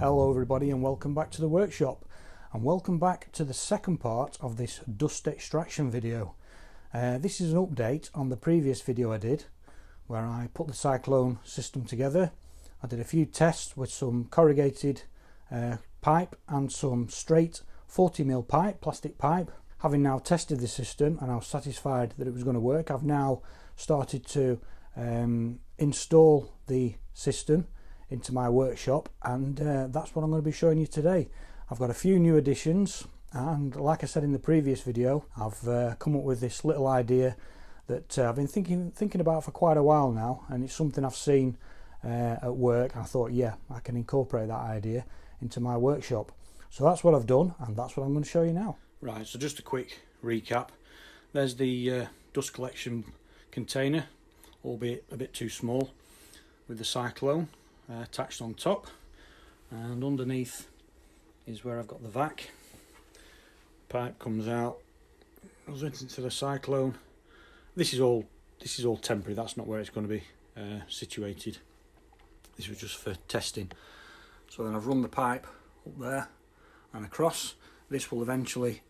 Hello everybody and welcome back to the workshop, and welcome back to the second part of this dust extraction video. This is an update on the previous video I did where I put the Cyclone system together. I did a few tests with some corrugated pipe and some straight 40mm pipe, plastic pipe. Having now tested the system and I was satisfied that it was going to work, I've now started to install the system into my workshop, and that's what I'm going to be showing you today. I've got a few new additions, and like I said in the previous video, I've come up with this little idea that I've been thinking about for quite a while now, and it's something I've seen at work. I thought, yeah, I can incorporate that idea into my workshop. So that's what I've done, and that's what I'm going to show you now. Right, so just a quick recap. There's the dust collection container, albeit a bit too small, with the Cyclone attached on top, and underneath is where I've got the vac. Pipe comes out, goes into the Cyclone. This is all temporary. That's not where it's going to be situated. This was just for testing. So then I've run the pipe up there and across. This will eventually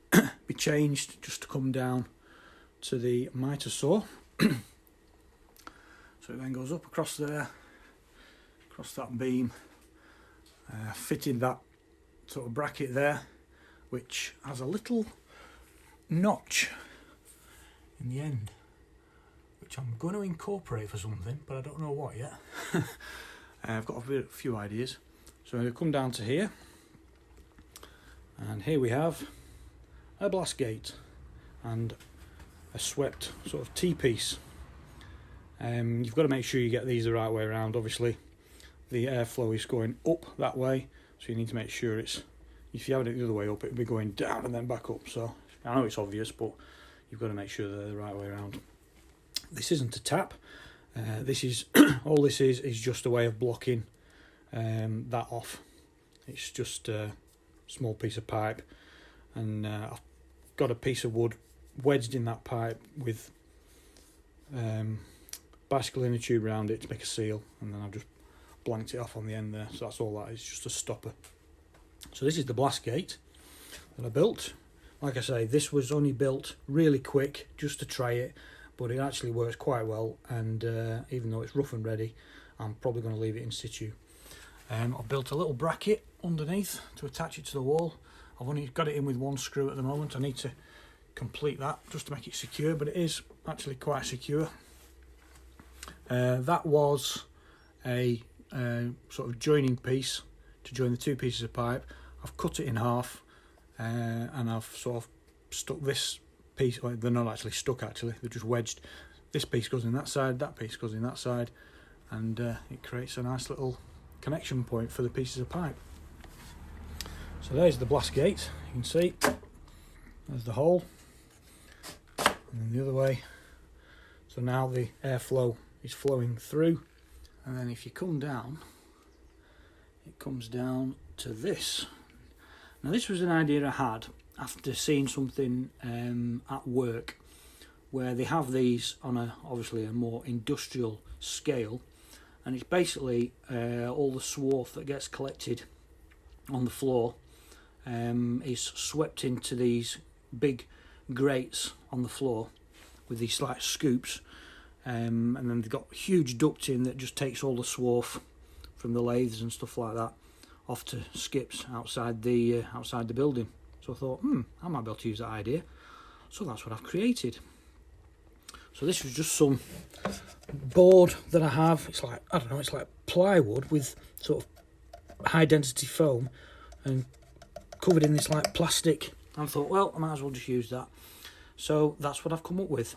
be changed just to come down to the miter saw. So it then goes up across there, across that beam, fitted that sort of bracket there, which has a little notch in the end, which I'm going to incorporate for something, but I don't know what yet. I've got a few ideas. So I'm going to come down to here, and here we have a blast gate and a swept sort of T-piece. You've got to make sure you get these the right way around. Obviously the airflow is going up that way, so you need to make sure it's, if you have it the other way up, it'll be going down and then back up. So I know it's obvious, but you've got to make sure they're the right way around. This isn't a tap. This is all this is just a way of blocking that off. It's just a small piece of pipe, and I've got a piece of wood wedged in that pipe with bicycle inner tube around it to make a seal, and then I've just blanked it off on the end there. So that's all that is, just a stopper. So this is the blast gate that I built. Like I say, this was only built really quick just to try it, but it actually works quite well, and even though it's rough and ready, I'm probably going to leave it in situ. I've built a little bracket underneath to attach it to the wall. I've only got it in with one screw at the moment. I need to complete that just to make it secure, but it is actually quite secure. That was a sort of joining piece to join the two pieces of pipe. I've cut it in half, and I've sort of stuck this piece, well, they're not actually stuck actually, they're just wedged. This piece goes in that side, that piece goes in that side, and it creates a nice little connection point for the pieces of pipe. So there's the blast gate, you can see, there's the hole, and then the other way. So now the airflow is flowing through, and then if you come down, it comes down to this. Now this was an idea I had after seeing something at work where they have these on obviously a more industrial scale, and it's basically all the swarf that gets collected on the floor is swept into these big grates on the floor with these like scoops, and then they've got huge ducting that just takes all the swarf from the lathes and stuff like that off to skips outside the building. So I thought, I might be able to use that idea. So that's what I've created. So this was just some board that I have. It's like, I don't know, it's like plywood with sort of high density foam and covered in this like plastic. And I thought, well, I might as well just use that. So that's what I've come up with.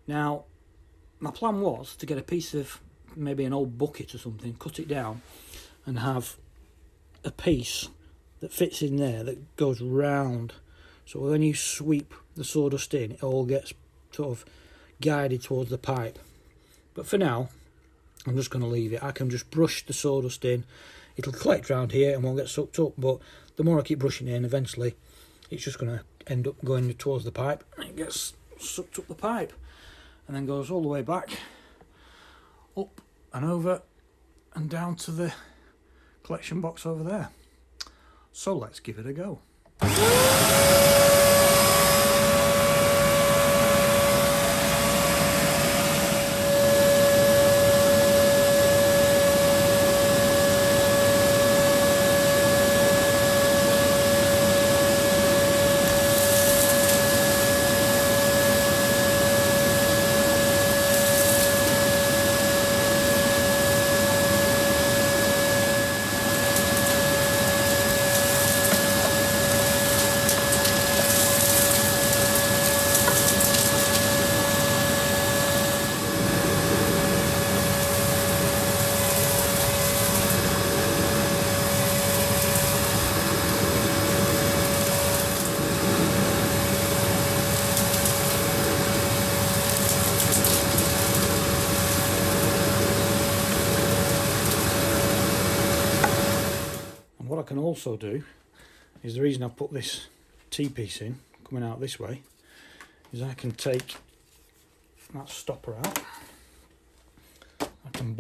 Now, my plan was to get a piece of maybe an old bucket or something, cut it down, and have a piece that fits in there that goes round. So when you sweep the sawdust in, it all gets sort of guided towards the pipe. But for now, I'm just going to leave it. I can just brush the sawdust in. It'll collect round here and won't get sucked up, but the more I keep brushing it in, eventually it's just going to end up going towards the pipe, and it gets sucked up the pipe and then goes all the way back, up and over and down to the collection box over there. So let's give it a go. What I can also do is, the reason I've put this T-piece in, coming out this way, is I can take that stopper out, I can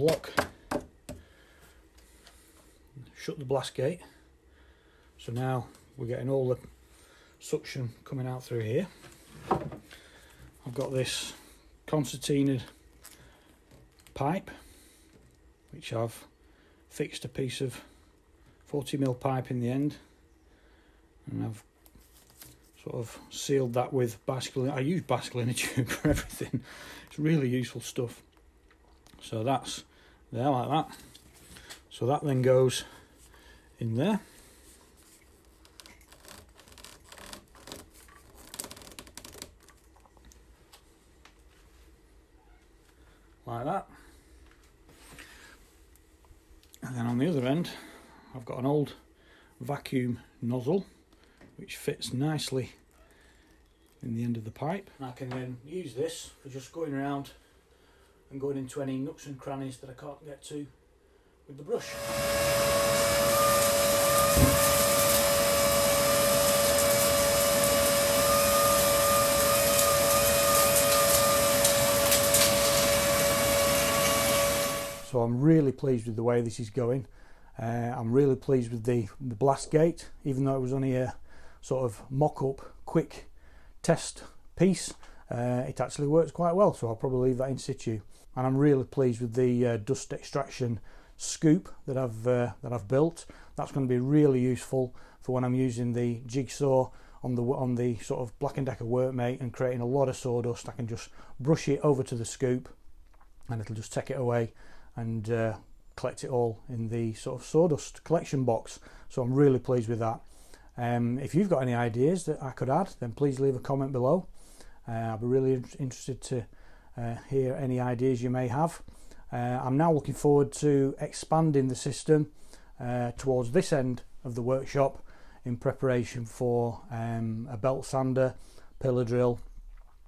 shut the blast gate, so now we're getting all the suction coming out through here. I've got this concertinaed pipe, which I've fixed a piece of 40mm pipe in the end, and I've sort of sealed that with bicycle. I use bicycle inner tube for everything. It's really useful stuff. So that's there like that. So that then goes in there. Like that. And then on the other end, I've got an old vacuum nozzle which fits nicely in the end of the pipe. And I can then use this for just going around and going into any nooks and crannies that I can't get to with the brush. So I'm really pleased with the way this is going. I'm really pleased with the blast gate, even though it was only a sort of mock-up quick test piece. It actually works quite well, so I'll probably leave that in situ. And I'm really pleased with the dust extraction scoop that I've built. That's going to be really useful for when I'm using the jigsaw on the sort of Black & Decker Workmate and creating a lot of sawdust. I can just brush it over to the scoop and it'll just take it away and collect it all in the sort of sawdust collection box. So I'm really pleased with that. If you've got any ideas that I could add, then please leave a comment below. I'll be really interested to hear any ideas you may have. I'm now looking forward to expanding the system towards this end of the workshop in preparation for a belt sander, pillar drill,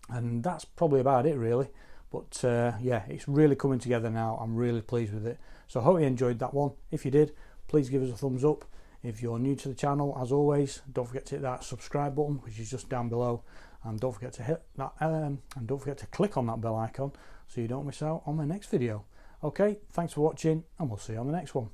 and that's probably about it really. But yeah, it's really coming together now. I'm really pleased with it. So I hope you enjoyed that one. If you did, please give us a thumbs up. If you're new to the channel, as always, don't forget to hit that subscribe button, which is just down below, and don't forget to hit that and don't forget to click on that bell icon so you don't miss out on the next video. Okay, thanks for watching, and we'll see you on the next one.